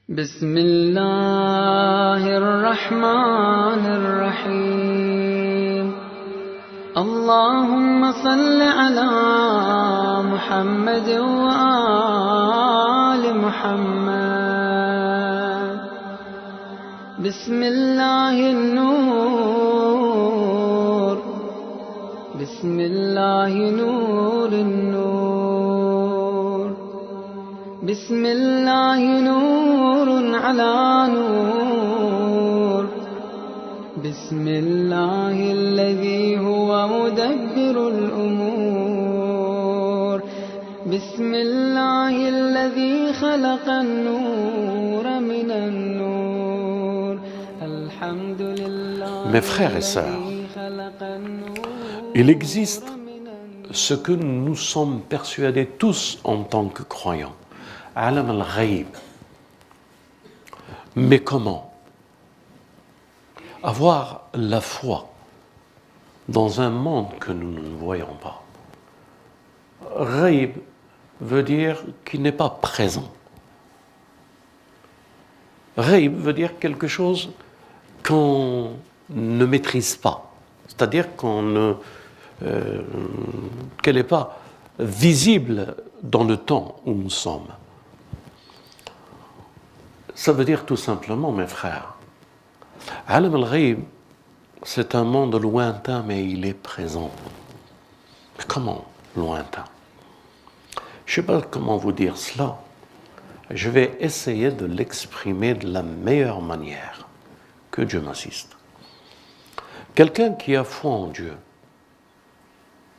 بسم الله الرحمن الرحيم اللهم صل على محمد وآل محمد بسم الله النور بسم الله نور النور بسم الله نور على نور بسم الله الذي هو مدبر الأمور بسم الله الذي خلق النور من النور الحمد لله. Mes frères et sœurs, il existe ce que nous sommes persuadés tous en tant que croyants, alam al-ghayb. Mais comment avoir la foi dans un monde que nous ne voyons pas? Ghayb veut dire qui n'est pas présent. Ghayb veut dire quelque chose qu'on ne maîtrise pas, c'est-à-dire qu'elle n'est pas visible dans le temps où nous sommes. Ça veut dire tout simplement, mes frères, Alam al-Ghayb, c'est un monde lointain, mais il est présent. Mais comment lointain? Je ne sais pas comment vous dire cela. Je vais essayer de l'exprimer de la meilleure manière. Que Dieu m'assiste. Quelqu'un qui a foi en Dieu,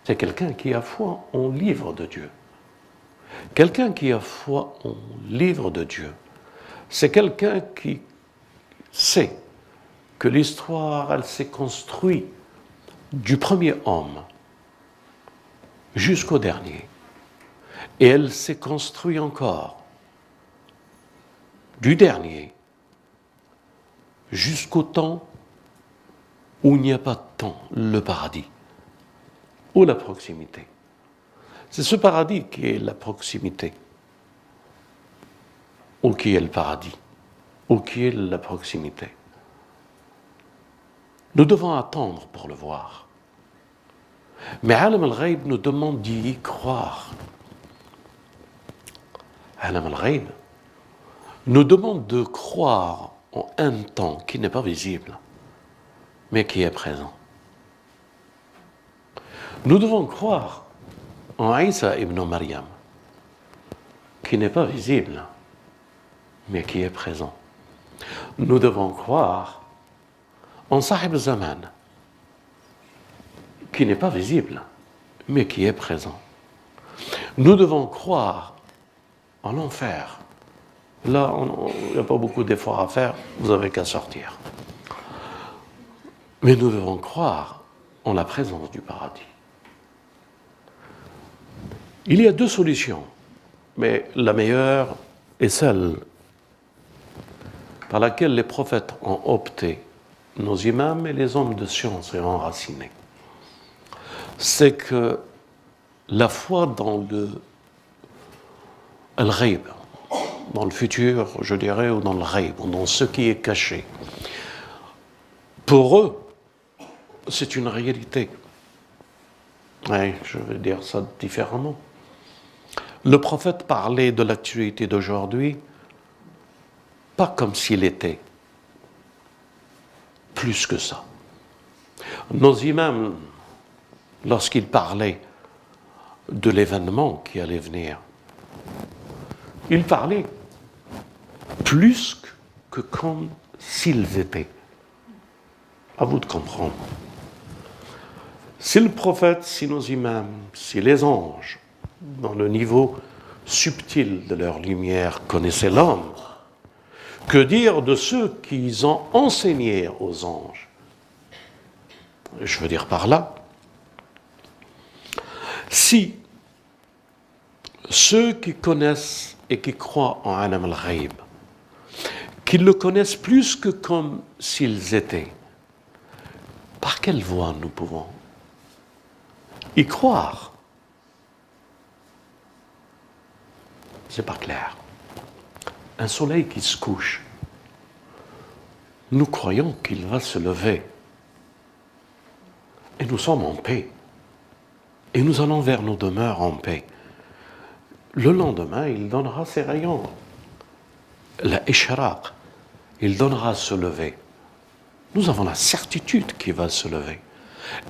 c'est quelqu'un qui a foi en livre de Dieu. Quelqu'un qui a foi en livre de Dieu, c'est quelqu'un qui sait que l'histoire, elle s'est construite du premier homme jusqu'au dernier. Et elle s'est construite encore du dernier jusqu'au temps où il n'y a pas de temps, le paradis, ou la proximité. C'est ce paradis qui est la proximité, ou qui est le paradis, ou qui est la proximité. Nous devons attendre pour le voir. Mais Alam al-Ghayb nous demande d'y croire. Alam al-Ghayb nous demande de croire en un temps qui n'est pas visible, mais qui est présent. Nous devons croire en Isa ibn Maryam, qui n'est pas visible, mais qui est présent. Nous devons croire en Sahib Zaman, qui n'est pas visible, mais qui est présent. Nous devons croire en l'enfer. Là, il n'y a pas beaucoup d'efforts à faire, vous n'avez qu'à sortir. Mais nous devons croire en la présence du paradis. Il y a deux solutions, mais la meilleure est celle par laquelle les prophètes ont opté, nos imams et les hommes de science et enracinés. C'est que la foi dans le al-Ghayb, dans le futur, je dirais, ou dans le Ghayb, ou dans ce qui est caché, pour eux, c'est une réalité. Ouais, je vais dire ça différemment. Le prophète parlait de l'actualité d'aujourd'hui, pas comme s'il était plus que ça. Nos imams, lorsqu'ils parlaient de l'événement qui allait venir, ils parlaient plus que comme s'ils étaient. À vous de comprendre. Si le prophète, si nos imams, si les anges, dans le niveau subtil de leur lumière, connaissaient l'homme, que dire de ceux qui ont enseigné aux anges? Je veux dire par là, si ceux qui connaissent et qui croient en Alam al-Ghayb, qu'ils le connaissent plus que comme s'ils étaient, par quelle voie nous pouvons y croire? C'est pas clair. un soleil qui se couche. Nous croyons qu'il va se lever. Et nous sommes en paix. Et nous allons vers nos demeures en paix. Le lendemain, il donnera ses rayons. La ishraq, il donnera se lever. Nous avons la certitude qu'il va se lever.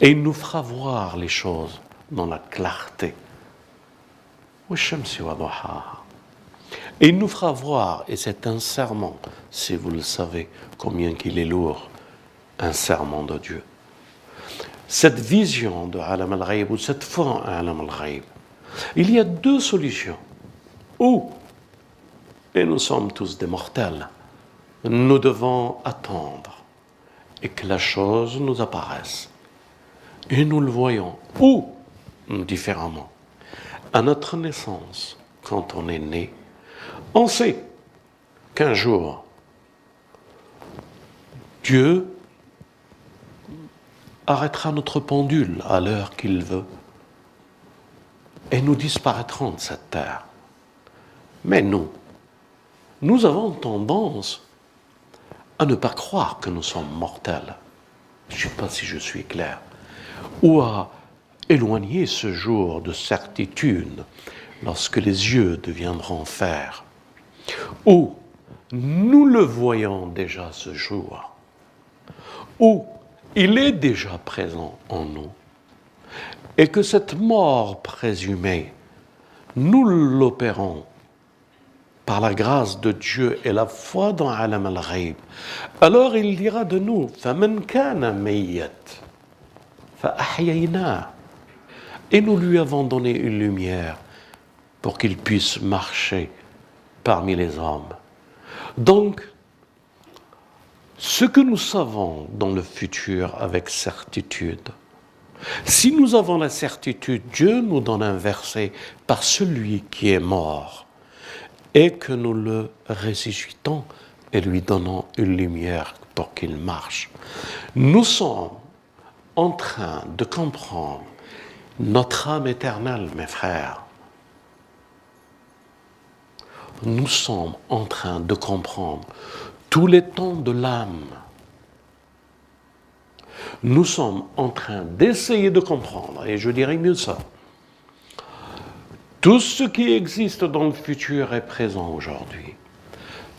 Et il nous fera voir les choses dans la clarté. Et il nous fera voir, et c'est un serment, si vous le savez, combien qu'il est lourd, un serment de Dieu. Cette vision de Alam al-Ghaib, ou cette foi en Alam al-Ghaib, il y a deux solutions. Ou, et nous sommes tous des mortels, nous devons attendre et que la chose nous apparaisse. Et nous le voyons. Ou, différemment, à notre naissance, quand on est né, on sait qu'un jour, Dieu arrêtera notre pendule à l'heure qu'il veut et nous disparaîtrons de cette terre. Mais nous avons tendance à ne pas croire que nous sommes mortels. Je ne sais pas si je suis clair. Ou à éloigner ce jour de certitude lorsque les yeux deviendront fer. Ou nous le voyons déjà ce jour. Ou il est déjà présent en nous. Et que cette mort présumée, nous l'opérons par la grâce de Dieu et la foi dans Alam al-Ghaib. Alors il dira de nous, فَمَنْ كَانَ مَيَّتْ فَأَحْيَيْنَاهُ. Et nous lui avons donné une lumière pour qu'il puisse marcher parmi les hommes. Donc, ce que nous savons dans le futur avec certitude, si nous avons la certitude, Dieu nous donne un verset par celui qui est mort et que nous le ressuscitons et lui donnons une lumière pour qu'il marche. Nous sommes en train de comprendre notre âme éternelle, mes frères. Nous sommes en train de comprendre tous les temps de l'âme. Nous sommes en train d'essayer de comprendre, et je dirais mieux ça. Tout ce qui existe dans le futur est présent aujourd'hui.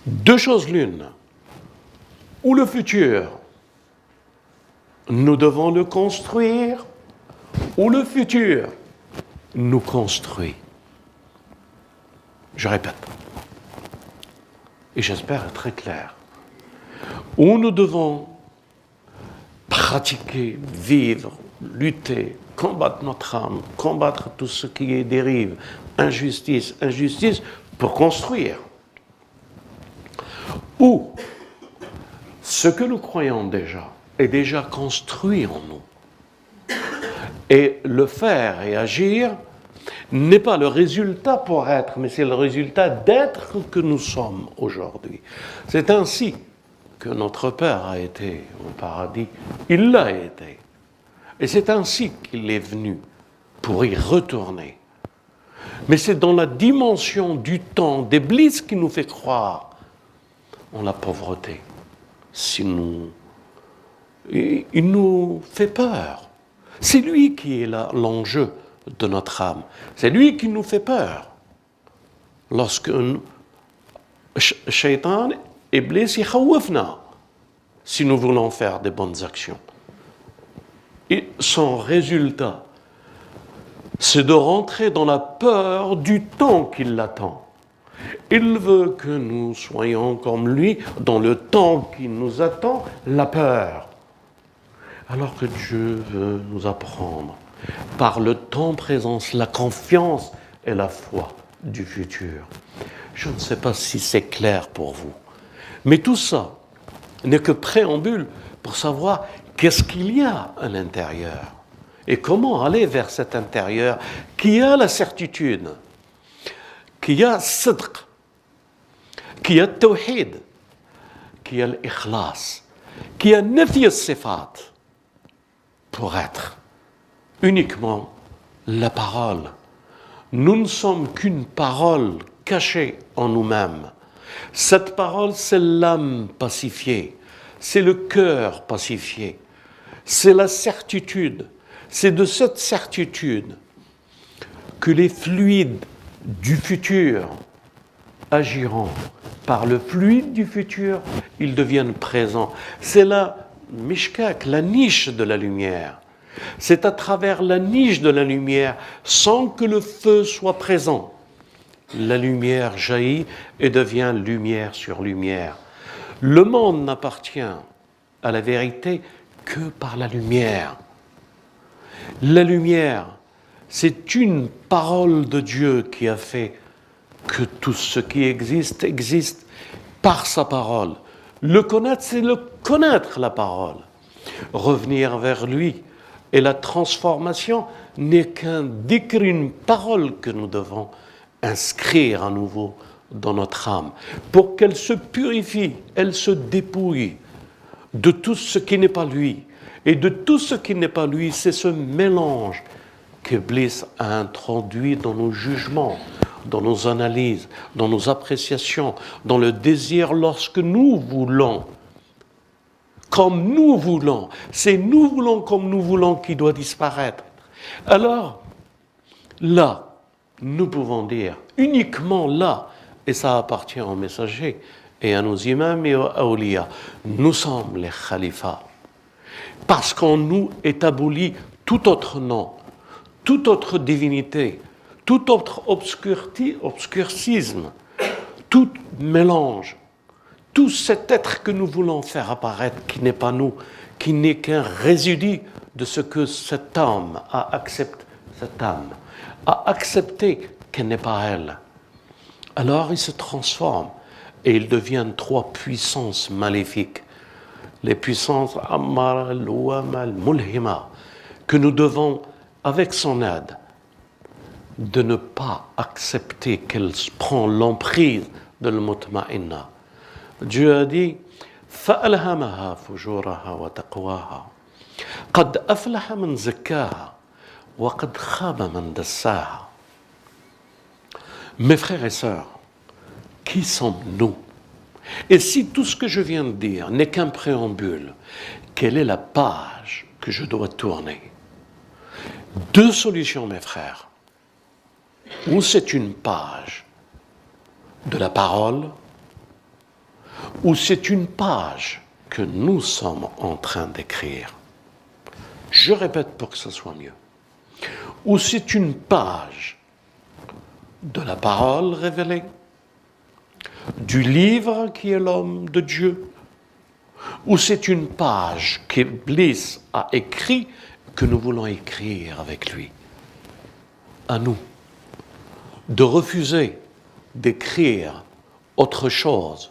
Deux choses l'une. Ou le futur, nous devons le construire, ou le futur nous construit. Je répète, et j'espère être très clair. Ou nous devons pratiquer, vivre, lutter, combattre notre âme, combattre tout ce qui est dérive, injustice, pour construire. Ou ce que nous croyons déjà est déjà construit en nous. Et le faire et agir n'est pas le résultat pour être, mais c'est le résultat d'être que nous sommes aujourd'hui. C'est ainsi que notre Père a été au paradis. Il l'a été. Et c'est ainsi qu'il est venu pour y retourner. Mais c'est dans la dimension du temps d'Iblis qui nous fait croire en la pauvreté. Il nous fait peur. C'est lui qui est l'enjeu de notre âme. C'est lui qui nous fait peur. Lorsque Shaitan, Iblis, yakhawafna, si nous voulons faire des bonnes actions. Et son résultat, c'est de rentrer dans la peur du temps qui l'attend. Il veut que nous soyons comme lui dans le temps qui nous attend, la peur. Alors que Dieu veut nous apprendre par le temps présent, la confiance et la foi du futur. Je ne sais pas si c'est clair pour vous, mais tout ça n'est que préambule pour savoir qu'est-ce qu'il y a à l'intérieur et comment aller vers cet intérieur qui a la certitude, qui a sidq, qui a tawhid, qui a l'ikhlas, qui a nafi al-sifat pour être uniquement la parole. Nous ne sommes qu'une parole cachée en nous-mêmes. Cette parole, c'est l'âme pacifiée, c'est le cœur pacifié, c'est la certitude. C'est de cette certitude que les fluides du futur agiront. Par le fluide du futur, ils deviennent présents. C'est la mishkak, la niche de la lumière. C'est à travers la niche de la lumière, sans que le feu soit présent, la lumière jaillit et devient lumière sur lumière. Le monde n'appartient à la vérité que par la lumière. La lumière, c'est une parole de Dieu qui a fait que tout ce qui existe, existe par sa parole. Le connaître, c'est le connaître la parole. Revenir vers lui. Et la transformation n'est qu'un décret, une parole que nous devons inscrire à nouveau dans notre âme. Pour qu'elle se purifie, elle se dépouille de tout ce qui n'est pas lui. Et de tout ce qui n'est pas lui, c'est ce mélange qu'Iblis a introduit dans nos jugements, dans nos analyses, dans nos appréciations, dans le désir lorsque nous voulons, comme nous voulons. C'est nous voulons comme nous voulons qui doit disparaître. Alors, là, nous pouvons dire, uniquement là, et ça appartient aux messagers et à nos imams et aux awliya, nous sommes les khalifas. Parce qu'en nous est aboli tout autre nom, toute autre divinité, tout autre obscurcisme, tout mélange, tout cet être que nous voulons faire apparaître, qui n'est pas nous, qui n'est qu'un résidu de ce que cette âme a accepté qu'elle n'est pas elle. Alors il se transforme et ils deviennent trois puissances maléfiques. Les puissances Ammar, Al-Luwama, Al-Mulhima, que nous devons, avec son aide, de ne pas accepter qu'elle prend l'emprise de l'Mutma'inna. Dieu a dit فَأَلْهَمَهَا فُجُورَهَا وَتَقْوَاهَا قَدْ أَفْلَحَ مَنْ زَكَّاهَا وَقَدْ خَابَ مَنْ دَسَّاهَا. Mes frères et sœurs, qui sommes-nous? Et si tout ce que je viens de dire n'est qu'un préambule, quelle est la page que je dois tourner? Deux solutions, mes frères. Ou c'est une page de la parole, ou c'est une page que nous sommes en train d'écrire. Je répète pour que ce soit mieux. Ou c'est une page de la parole révélée, du livre qui est l'homme de Dieu, ou c'est une page qu'Iblis a écrit que nous voulons écrire avec lui. À nous de refuser d'écrire autre chose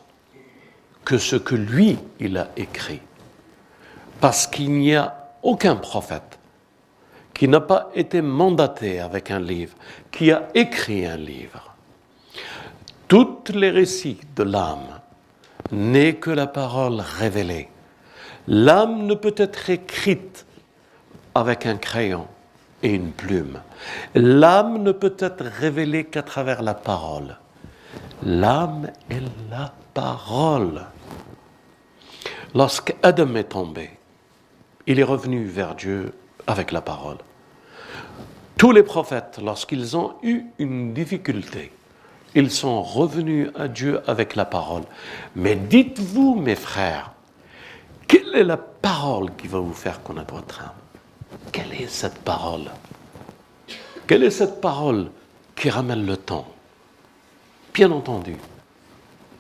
que ce que lui, il a écrit. Parce qu'il n'y a aucun prophète qui n'a pas été mandaté avec un livre, qui a écrit un livre. Tous les récits de l'âme n'est que la parole révélée. L'âme ne peut être écrite avec un crayon et une plume. L'âme ne peut être révélée qu'à travers la parole. L'âme est la parole. Lorsque Adam est tombé, il est revenu vers Dieu avec la parole. Tous les prophètes, lorsqu'ils ont eu une difficulté, ils sont revenus à Dieu avec la parole. Mais dites-vous, mes frères, quelle est la parole qui va vous faire connaître votre âme? Quelle est cette parole? Quelle est cette parole qui ramène le temps? Bien entendu,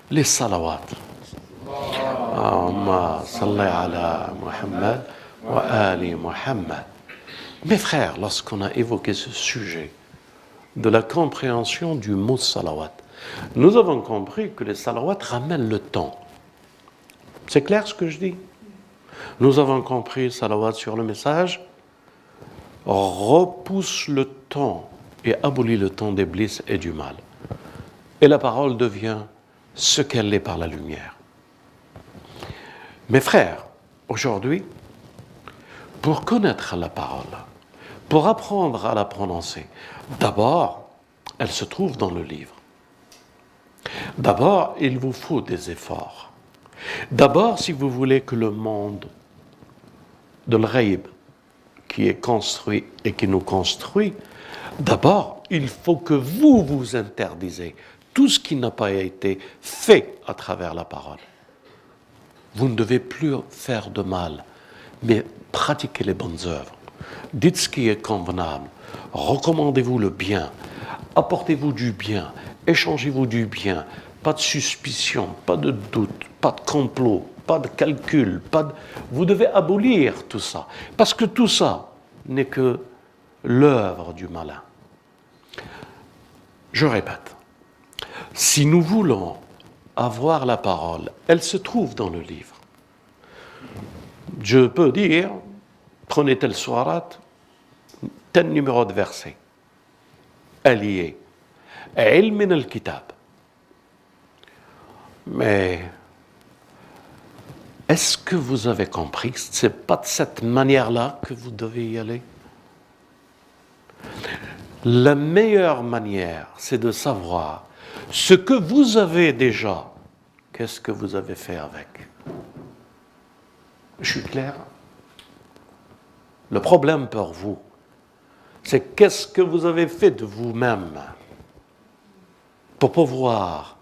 les salawats. Allahumma salli ala Muhammad wa ali Muhammad. Mes frères, lorsqu'on a évoqué ce sujet de la compréhension du mot salawat, nous avons compris que les salawats ramènent le temps. C'est clair ce que je dis? Nous avons compris salawat sur le message repousse le temps et abolit le temps d'Iblis et du mal. Et la parole devient ce qu'elle est par la lumière. Mes frères, aujourd'hui, pour connaître la parole, pour apprendre à la prononcer, d'abord, elle se trouve dans le livre. D'abord, il vous faut des efforts. D'abord, si vous voulez que le monde de l'ghaïb, qui est construit et qui nous construit, d'abord, il faut que vous vous interdisez tout ce qui n'a pas été fait à travers la parole. Vous ne devez plus faire de mal, mais pratiquez les bonnes œuvres. Dites ce qui est convenable. Recommandez-vous le bien. Apportez-vous du bien. Échangez-vous du bien. Pas de suspicion, pas de doute, pas de complot, pas de calcul. Vous devez abolir tout ça. Parce que tout ça n'est que l'œuvre du malin. Je répète, si nous voulons avoir la parole, elle se trouve dans le livre. Je peux dire, prenez telle sourate, tel numéro de verset. Elle y est. Ilm min al-kitab. Mais est-ce que vous avez compris? Ce n'est pas de cette manière-là que vous devez y aller. La meilleure manière, c'est de savoir ce que vous avez déjà, qu'est-ce que vous avez fait avec. Je suis clair? Le problème pour vous, c'est qu'est-ce que vous avez fait de vous-même pour pouvoir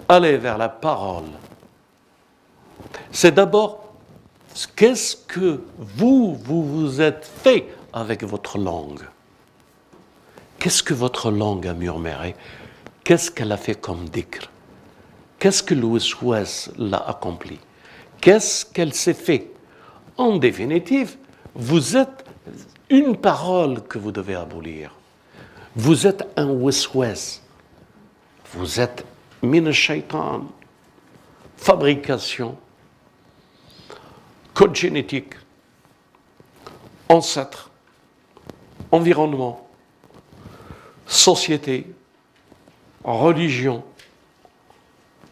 aller vers la parole. C'est d'abord qu'est-ce que vous êtes fait avec votre langue. Qu'est-ce que votre langue a murmuré? Qu'est-ce qu'elle a fait comme dhikr? Qu'est-ce que l'Ouest l'a accompli? Qu'est-ce qu'elle s'est fait? En définitive, vous êtes une parole que vous devez abolir. Vous êtes un Ouest. Vous êtes min shaitan, fabrication, code génétique, ancêtre, environnement, société, religion,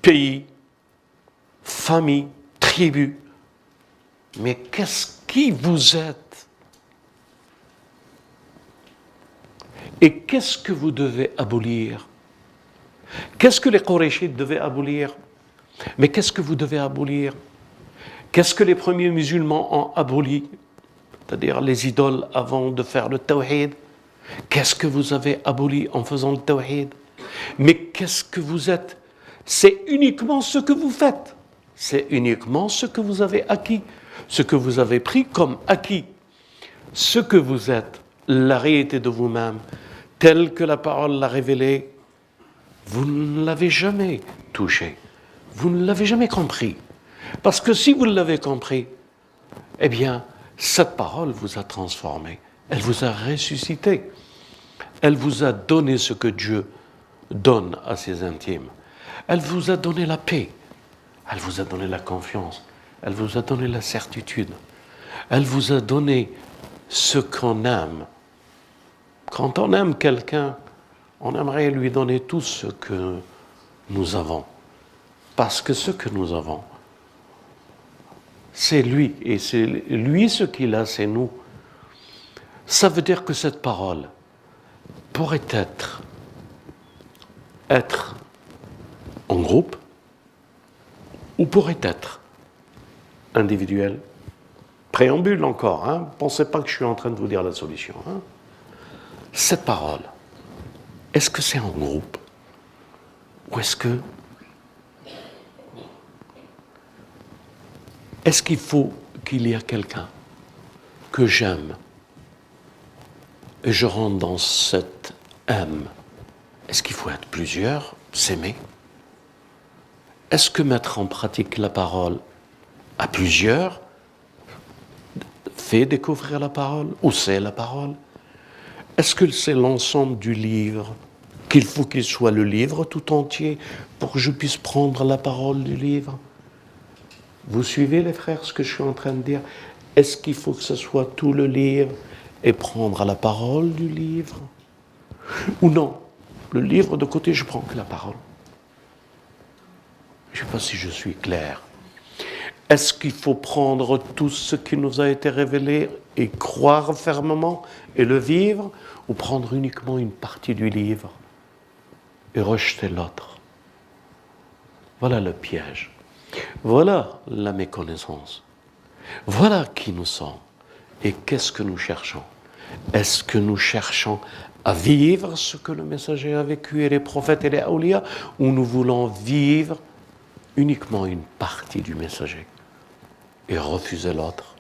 pays, famille, tribu. Mais qui vous êtes? Et qu'est-ce que vous devez abolir? Qu'est-ce que les Qurayshites devaient abolir? Mais qu'est-ce que vous devez abolir? Qu'est-ce que les premiers musulmans ont aboli? C'est-à-dire les idoles avant de faire le tawhid. Qu'est-ce que vous avez aboli en faisant le tawhid? Mais qu'est-ce que vous êtes? C'est uniquement ce que vous faites. C'est uniquement ce que vous avez acquis. Ce que vous avez pris comme acquis. Ce que vous êtes, la réalité de vous-même, telle que la parole l'a révélée, vous ne l'avez jamais touché. Vous ne l'avez jamais compris. Parce que si vous l'avez compris, eh bien, cette parole vous a transformé. Elle vous a ressuscité. Elle vous a donné ce que Dieu donne à ses intimes. Elle vous a donné la paix. Elle vous a donné la confiance. Elle vous a donné la certitude. Elle vous a donné ce qu'on aime. Quand on aime quelqu'un, on aimerait lui donner tout ce que nous avons. Parce que ce que nous avons, c'est lui. Et c'est lui ce qu'il a, c'est nous. Ça veut dire que cette parole pourrait être en groupe ou pourrait être individuelle. Préambule encore, hein? Pensez pas que je suis en train de vous dire la solution. Hein? Cette parole, est-ce que c'est en groupe? Ou est-ce qu'il faut qu'il y ait quelqu'un que j'aime et je rentre dans cette âme? Est-ce qu'il faut être plusieurs, s'aimer? Est-ce que mettre en pratique la parole à plusieurs fait découvrir la parole ou c'est la parole? Est-ce que c'est l'ensemble du livre, qu'il faut qu'il soit le livre tout entier pour que je puisse prendre la parole du livre? Vous suivez les frères ce que je suis en train de dire? Est-ce qu'il faut que ce soit tout le livre et prendre la parole du livre? Ou non, le livre de côté, je prends que la parole. Je ne sais pas si je suis clair. Est-ce qu'il faut prendre tout ce qui nous a été révélé et croire fermement et le vivre, ou prendre uniquement une partie du livre et rejeter l'autre? Voilà le piège. Voilà la méconnaissance. Voilà qui nous sommes. Et qu'est-ce que nous cherchons? Est-ce que nous cherchons à vivre ce que le messager a vécu et les prophètes et les awliya, ou nous voulons vivre uniquement une partie du messager et refuser l'autre?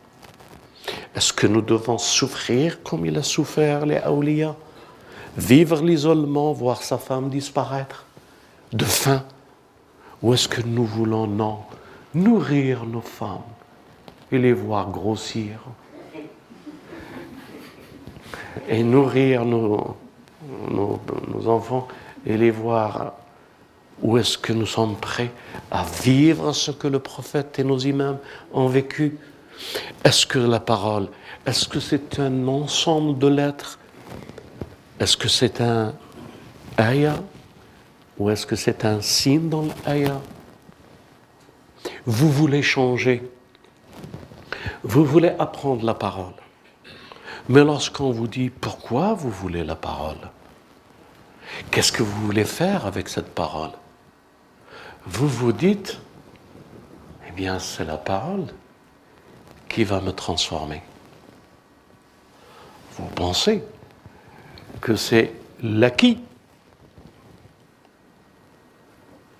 Est-ce que nous devons souffrir comme il a souffert les awliya? Vivre l'isolement, voir sa femme disparaître de faim? Ou est-ce que nous voulons, non, nourrir nos femmes et les voir grossir et nourrir nos enfants et les voir? Ou est-ce que nous sommes prêts à vivre ce que le prophète et nos imams ont vécu? Est-ce que la parole, est-ce que c'est un ensemble de lettres? Est-ce que c'est un ayah? Ou est-ce que c'est un signe dans l'ayah? Vous voulez changer. Vous voulez apprendre la parole. Mais lorsqu'on vous dit pourquoi vous voulez la parole, qu'est-ce que vous voulez faire avec cette parole? Vous vous dites, eh bien c'est la parole qui va me transformer. Vous pensez que c'est l'acquis,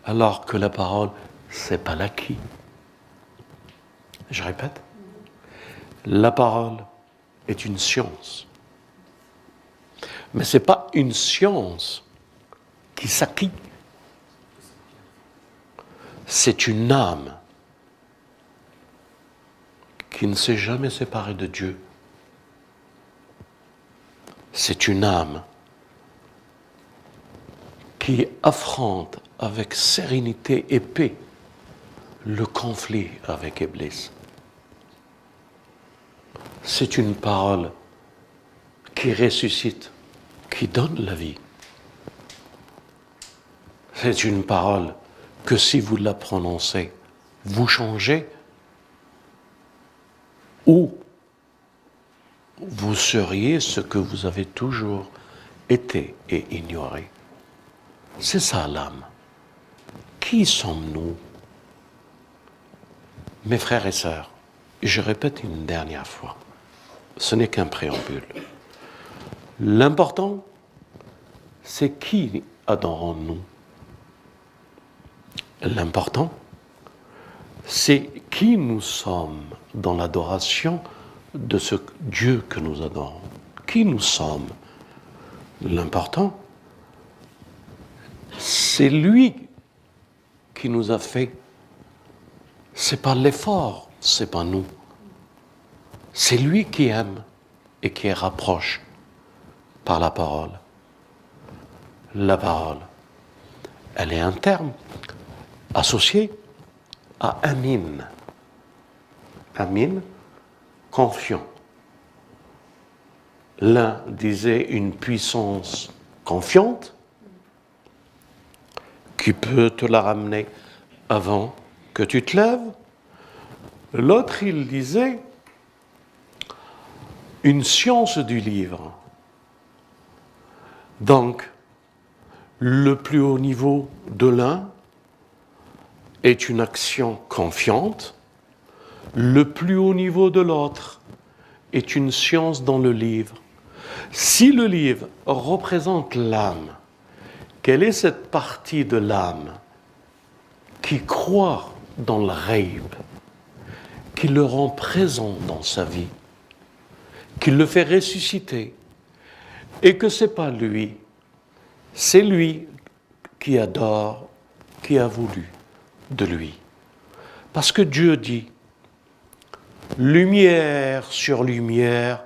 alors que la parole, c'est pas l'acquis. Je répète, la parole est une science. Mais ce n'est pas une science qui s'acquiert. C'est une âme qui ne s'est jamais séparée de Dieu. C'est une âme qui affronte avec sérénité et paix le conflit avec Iblis. C'est une parole qui ressuscite, qui donne la vie. C'est une parole que si vous la prononcez, vous changez ou vous seriez ce que vous avez toujours été et ignoré. C'est ça l'âme. Qui sommes-nous? Mes frères et sœurs, je répète une dernière fois, ce n'est qu'un préambule. L'important, c'est qui adorons-nous? L'important, c'est qui nous sommes dans l'adoration de ce Dieu que nous adorons. Qui nous sommes? L'important, c'est lui qui nous a fait. C'est pas l'effort, c'est pas nous. C'est lui qui aime et qui rapproche par la parole. La parole, elle est un terme associé à Amin. Amin, confiant. L'un disait une puissance confiante qui peut te la ramener avant que tu te lèves. L'autre, il disait une science du livre. Donc, le plus haut niveau de l'un est une action confiante, le plus haut niveau de l'autre est une science dans le livre. Si le livre représente l'âme, quelle est cette partie de l'âme qui croit dans le ghaib, qui le rend présent dans sa vie, qui le fait ressusciter, et que ce n'est pas lui, c'est lui qui adore, qui a voulu de lui. Parce que Dieu dit, lumière sur lumière,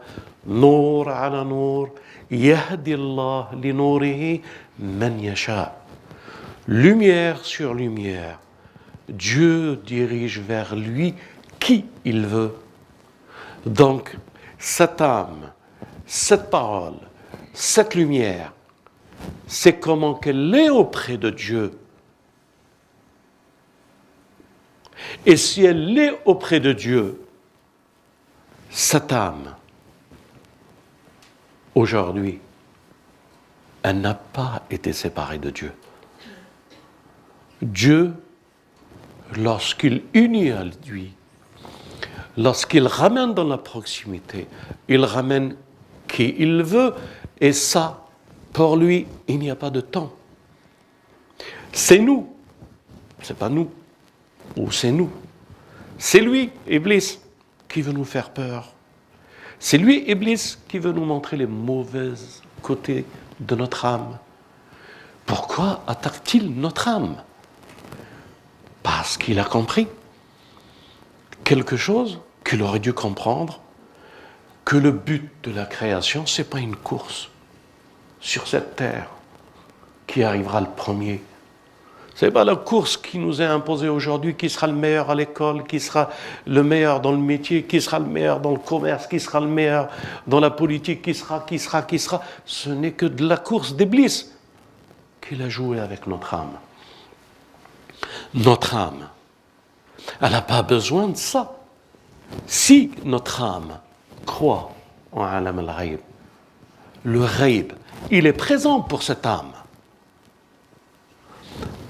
nour ala nour, yahdi Allah li nourihi man yasha. Lumière sur lumière, Dieu dirige vers lui qui il veut. Donc, cette âme, cette parole, cette lumière, c'est comment qu'elle est auprès de Dieu. Et si elle est auprès de Dieu, cette âme, aujourd'hui, elle n'a pas été séparée de Dieu. Dieu lorsqu'il unit à lui, lorsqu'il ramène dans la proximité, il ramène qui il veut, et ça, pour lui, il n'y a pas de temps. C'est nous, c'est pas nous, ou c'est nous. C'est lui, Iblis, qui veut nous faire peur. C'est lui, Iblis, qui veut nous montrer les mauvais côtés de notre âme. Pourquoi attaque-t-il notre âme? Parce qu'il a compris quelque chose qu'il aurait dû comprendre, que le but de la création, ce n'est pas une course sur cette terre qui arrivera le premier. Ce n'est pas la course qui nous est imposée aujourd'hui, qui sera le meilleur à l'école, qui sera le meilleur dans le métier, qui sera le meilleur dans le commerce, qui sera le meilleur dans la politique, qui sera. Ce n'est que de la course d'Iblis qu'il a joué avec notre âme. Notre âme, elle n'a pas besoin de ça. Si notre âme croit en alam al-ghaib, le ghaib, il est présent pour cette âme.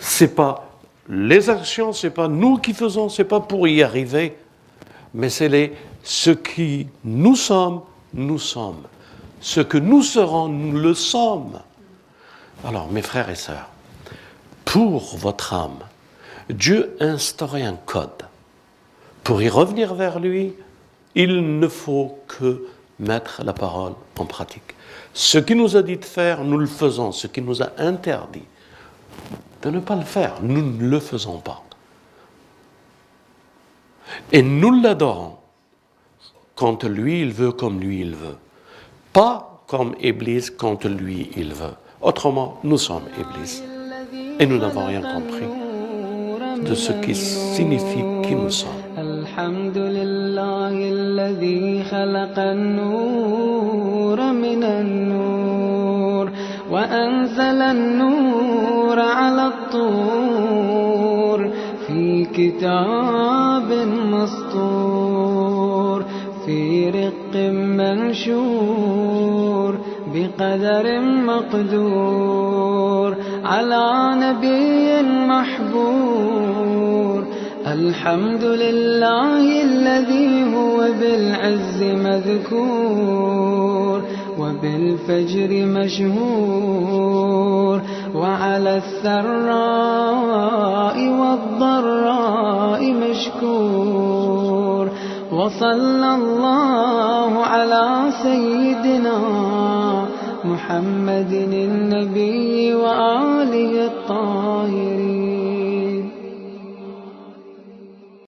C'est pas les actions, c'est pas nous qui faisons, c'est pas pour y arriver, mais c'est ce qui nous sommes. Ce que nous serons, nous le sommes. Alors, mes frères et sœurs, pour votre âme, Dieu instaurait un code. Pour y revenir vers lui, il ne faut que mettre la parole en pratique. Ce qu'il nous a dit de faire, nous le faisons. Ce qu'il nous a interdit de ne pas le faire, nous ne le faisons pas. Et nous l'adorons quand lui, il veut comme lui, il veut. Pas comme Iblis quand lui, il veut. Autrement, nous sommes Iblis. Et nous n'avons rien compris de ce qui signifie qui nous sommes. Alhamdulillahi alladhi khalaqa an-noura min an-nour wa anzala an-noura 'ala at-tur fi kitabin mastur fi riqqin manshur بقدر مقدور على نبي محبور الحمد لله الذي هو بالعز مذكور وبالفجر مشهور وعلى السراء والضراء مشكور وصلى الله على سيدنا محمد النبي وآله الطاهرين